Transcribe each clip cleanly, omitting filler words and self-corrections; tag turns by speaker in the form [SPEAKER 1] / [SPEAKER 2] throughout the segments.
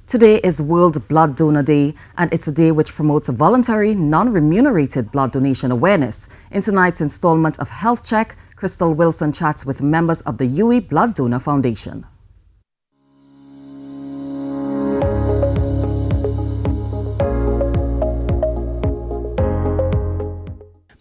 [SPEAKER 1] Today is World Blood Donor Day, and it's a day which promotes voluntary, non-remunerated blood donation awareness. In tonight's installment of Health Check, Khrystal Wilson chats with members of the UWI Blood Donor Foundation.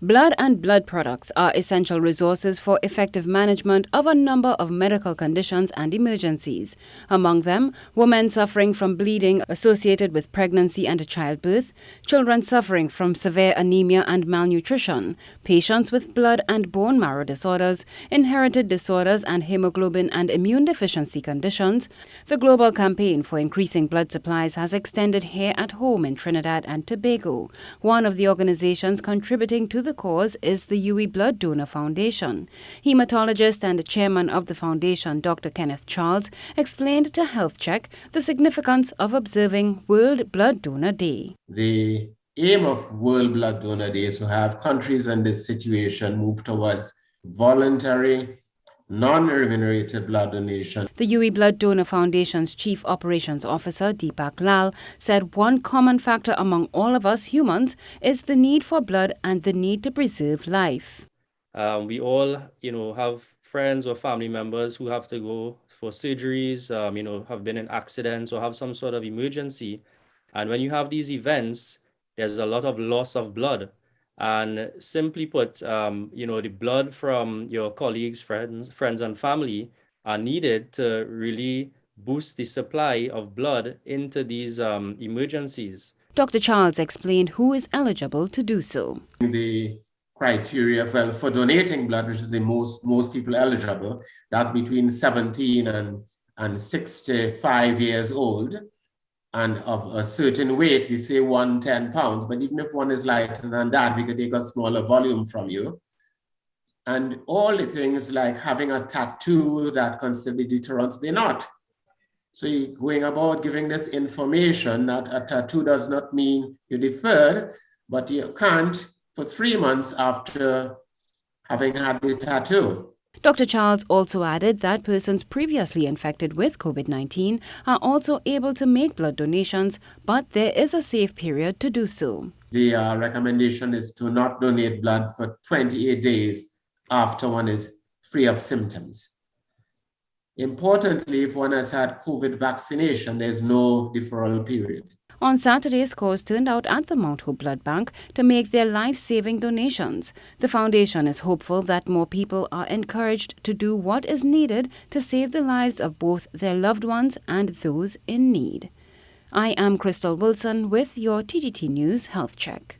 [SPEAKER 2] Blood and blood products are essential resources for effective management of a number of medical conditions and emergencies. Among them, women suffering from bleeding associated with pregnancy and childbirth, children suffering from severe anemia and malnutrition, patients with blood and bone marrow disorders, inherited disorders and hemoglobin and immune deficiency conditions. The global campaign for increasing blood supplies has extended here at home in Trinidad and Tobago. One of the organizations contributing to the cause is the UWI Blood Donor Foundation. Hematologist and chairman of the foundation, Dr. Kenneth Charles, explained to Health Check the significance of observing World Blood Donor Day.
[SPEAKER 3] The aim of World Blood Donor Day is to have countries in this situation move towards voluntary, non-remunerated blood donation.
[SPEAKER 2] The UWI Blood Donor Foundation's Chief Operations Officer, Deepak Lal, said one common factor among all of us humans is the need for blood and the need to preserve life.
[SPEAKER 4] We all, have friends or family members who have to go for surgeries, have been in accidents or have some sort of emergency. And when you have these events, there's a lot of loss of blood. And simply put, the blood from your colleagues, friends and family are needed to really boost the supply of blood into these emergencies.
[SPEAKER 2] Dr. Charles explained who is eligible to do so.
[SPEAKER 3] The criteria for donating blood, which is the most people eligible, that's between 17 and 65 years old. And of a certain weight, we say 110 pounds, but even if one is lighter than that, we could take a smaller volume from you. And all the things like having a tattoo that consider deterrents, they're not. So you're going about giving this information that a tattoo does not mean you're deferred, but you can't for 3 months after having had the tattoo.
[SPEAKER 2] Dr. Charles also added that persons previously infected with COVID-19 are also able to make blood donations, but there is a safe period to do so.
[SPEAKER 3] The recommendation is to not donate blood for 28 days after one is free of symptoms. Importantly, if one has had COVID vaccination, there's no deferral period.
[SPEAKER 2] On Saturday, scores turned out at the Mount Hope Blood Bank to make their life-saving donations. The foundation is hopeful that more people are encouraged to do what is needed to save the lives of both their loved ones and those in need. I am Khrystal Wilson with your TGT News Health Check.